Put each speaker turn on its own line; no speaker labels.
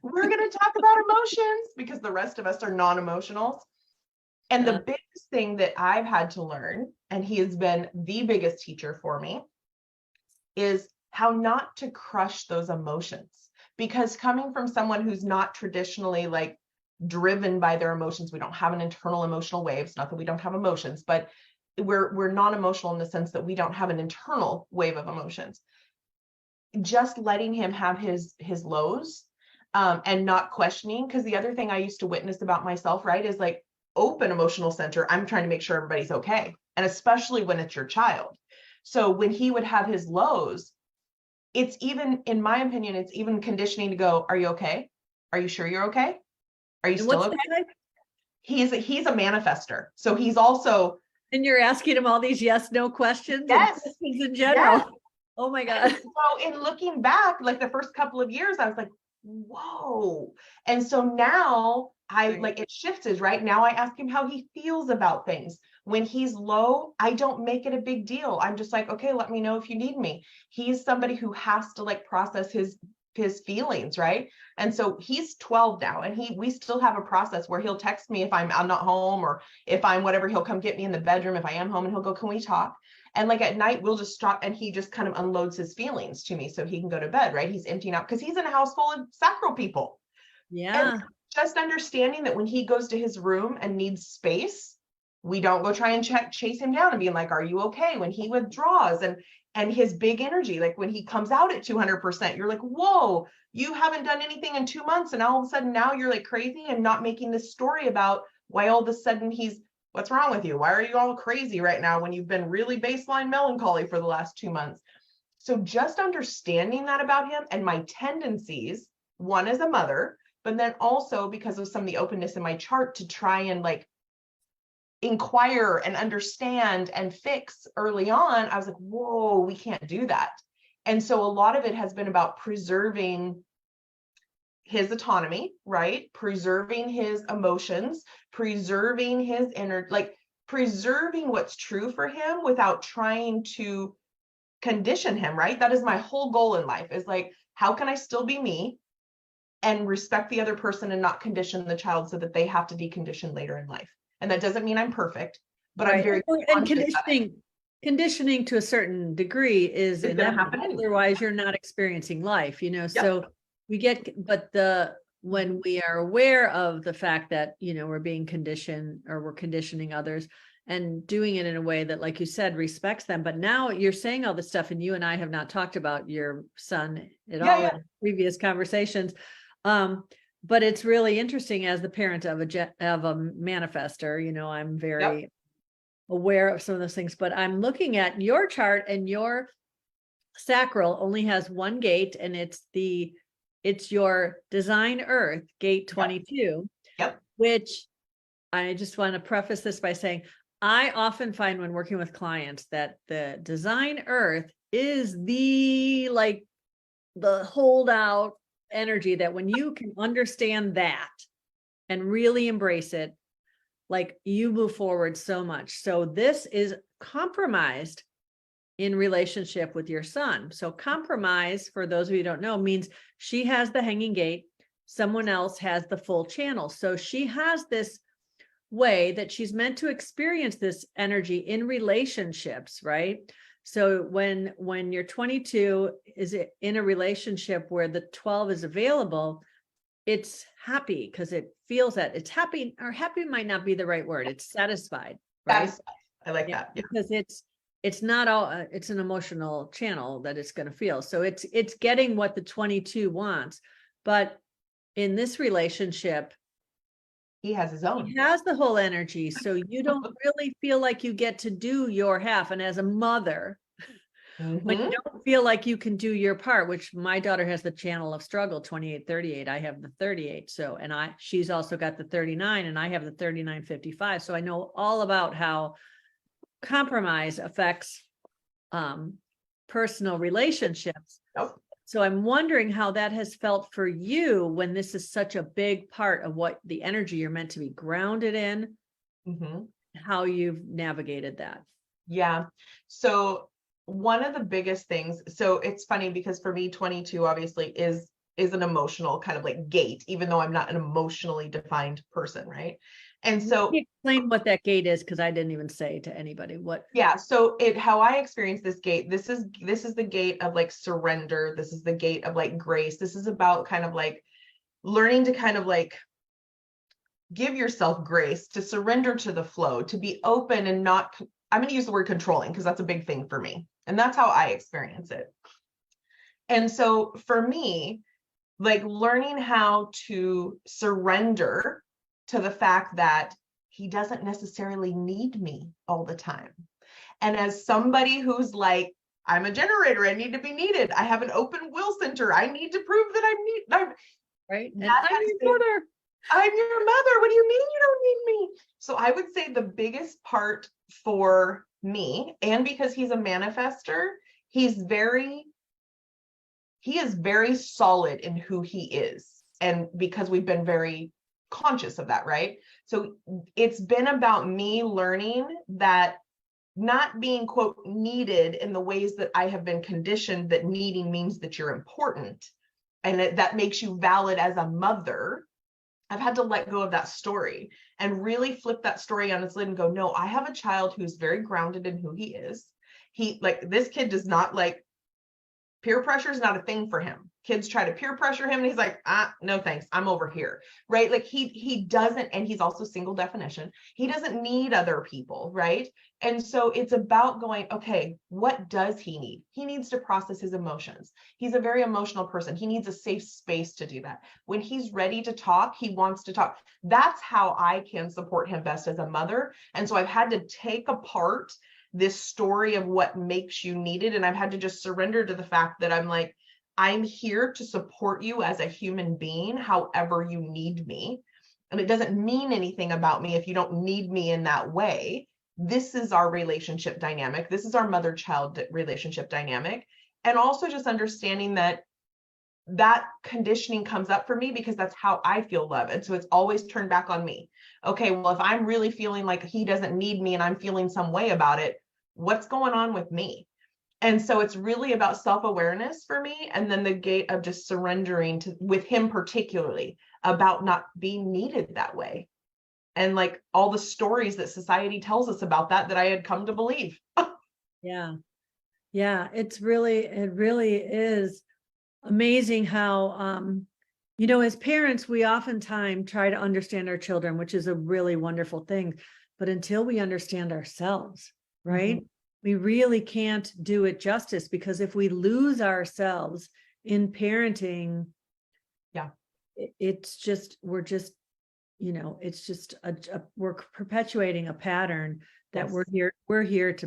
we're going to talk about emotions because the rest of us are non-emotionals. And the biggest thing that I've had to learn, and he has been the biggest teacher for me, is how not to crush those emotions. Because coming from someone who's not traditionally like driven by their emotions, we don't have an internal emotional wave. It's not that we don't have emotions, but we're non-emotional in the sense that we don't have an internal wave of emotions. Just letting him have his lows, and not questioning. Because the other thing I used to witness about myself, right, is like open emotional center. I'm trying to make sure everybody's okay. And especially when it's your child. So when he would have his lows, it's even, in my opinion, it's even conditioning to go, are you okay? Are you sure you're okay? Are you still okay? He's a manifestor. So he's also.
And you're asking him all these yes, no questions.
Yes.
And questions in general. Yes. Oh my God.
So in looking back, like the first couple of years, I was like, whoa. And so now like it shifted, right? Now I ask him how he feels about things. When he's low, I don't make it a big deal. I'm just like, okay, let me know if you need me. He's somebody who has to like process his feelings, right? And so he's 12 now, and we still have a process where he'll text me if I'm not home, or if I'm whatever, he'll come get me in the bedroom if I am home, and he'll go, can we talk? And like at night, we'll just stop, and he just kind of unloads his feelings to me so he can go to bed, right? He's emptying out because he's in a house full of sacral people.
Yeah.
And just understanding that when he goes to his room and needs space, we don't go try and chase him down and being like, are you okay? When he withdraws and his big energy, like when he comes out at 200%, you're like, whoa, you haven't done anything in 2 months. And all of a sudden now you're like crazy and not making this story about why all of a sudden what's wrong with you? Why are you all crazy right now when you've been really baseline melancholy for the last 2 months? So just understanding that about him and my tendencies, one as a mother, but then also because of some of the openness in my chart to try and like inquire and understand and fix early on, I was like, whoa, we can't do that. And so a lot of it has been about preserving his autonomy, right? Preserving his emotions, preserving his inner, like preserving what's true for him without trying to condition him, right? That is my whole goal in life, is like, how can I still be me and respect the other person and not condition the child so that they have to decondition later in life? And that doesn't mean I'm perfect, but right. I'm very
and conditioning to a certain degree is inevitable. Otherwise you're not experiencing life, you know. Yep. So we get, but when we are aware of the fact that, you know, we're being conditioned or we're conditioning others and doing it in a way that, like you said, respects them. But now you're saying all this stuff, and you and I have not talked about your son at all in previous conversations. But it's really interesting as the parent of a manifestor, you know, I'm very aware of some of those things, but I'm looking at your chart, and your sacral only has one gate, and it's your design earth gate 22, which I just want to preface this by saying, I often find when working with clients that the design earth is the holdout energy, that when you can understand that and really embrace it, like, you move forward so much. So this is compromised in relationship with your son. So compromise, for those of you who don't know, means she has the hanging gate, someone else has the full channel. So she has this way that she's meant to experience this energy in relationships, right? So when you're 22 is in a relationship where the 12 is available, it's happy because it feels that it's happy, or happy might not be the right word. It's satisfied, right?
I like that.
Yeah. Because it's not all, it's an emotional channel that it's going to feel. So it's getting what the 22 wants. But in this relationship,
he has his own.
He has the whole energy. So you don't really feel like you get to do your half. And as a mother, when you don't feel like you can do your part, which my daughter has the channel of struggle, 2838, I have the 38. So, and she's also got the 39, and I have the 3955. So I know all about how compromise affects personal relationships. So I'm wondering how that has felt for you when this is such a big part of what the energy you're meant to be grounded in, how you've navigated that.
Yeah. So one of the biggest things, so it's funny because for me, 22 obviously is is an emotional kind of like gate, even though I'm not an emotionally defined person, right? And so
explain what that gate is, because I didn't even say to anybody what.
Yeah, so how I experience this gate, this is the gate of like surrender. This is the gate of like grace. This is about kind of like learning to kind of like give yourself grace, to surrender to the flow, to be open and not, I'm going to use the word controlling because that's a big thing for me. And that's how I experience it. And so for me, like learning how to surrender to the fact that he doesn't necessarily need me all the time. And as somebody who's like, I'm a generator, I need to be needed. I have an open will center. I need to prove that I'm needed.
Right. And I'm your mother.
I'm your mother. What do you mean you don't need me? So I would say the biggest part for me, and because he's a manifestor, he is very solid in who he is. And because we've been very conscious of that, right? So it's been about me learning that not being, quote, needed in the ways that I have been conditioned that needing means that you're important and that makes you valid as a mother. I've had to let go of that story and really flip that story on its lid and go, no, I have a child who's very grounded in who he is. This kid does not like, peer pressure is not a thing for him. Kids try to peer pressure him and he's like, no, thanks. I'm over here. Right. Like he doesn't, and he's also single definition. He doesn't need other people. Right. And so it's about going, okay, what does he need? He needs to process his emotions. He's a very emotional person. He needs a safe space to do that. When he's ready to talk, he wants to talk. That's how I can support him best as a mother. And so I've had to take apart this story of what makes you needed. And I've had to just surrender to the fact that I'm like, I'm here to support you as a human being, however you need me. And it doesn't mean anything about me if you don't need me in that way. This is our relationship dynamic. This is our mother-child relationship dynamic. And also just understanding that conditioning comes up for me because that's how I feel love. And so it's always turned back on me. Okay, well, if I'm really feeling like he doesn't need me and I'm feeling some way about it, what's going on with me? And so it's really about self-awareness for me. And then the gate of just surrendering to, with him particularly, about not being needed that way. And like all the stories that society tells us about that I had come to believe.
Yeah. Yeah. It really is amazing how, as parents, we oftentimes try to understand our children, which is a really wonderful thing. But until we understand ourselves, right? Mm-hmm. We really can't do it justice, because if we lose ourselves in parenting, we're perpetuating a pattern that we're here to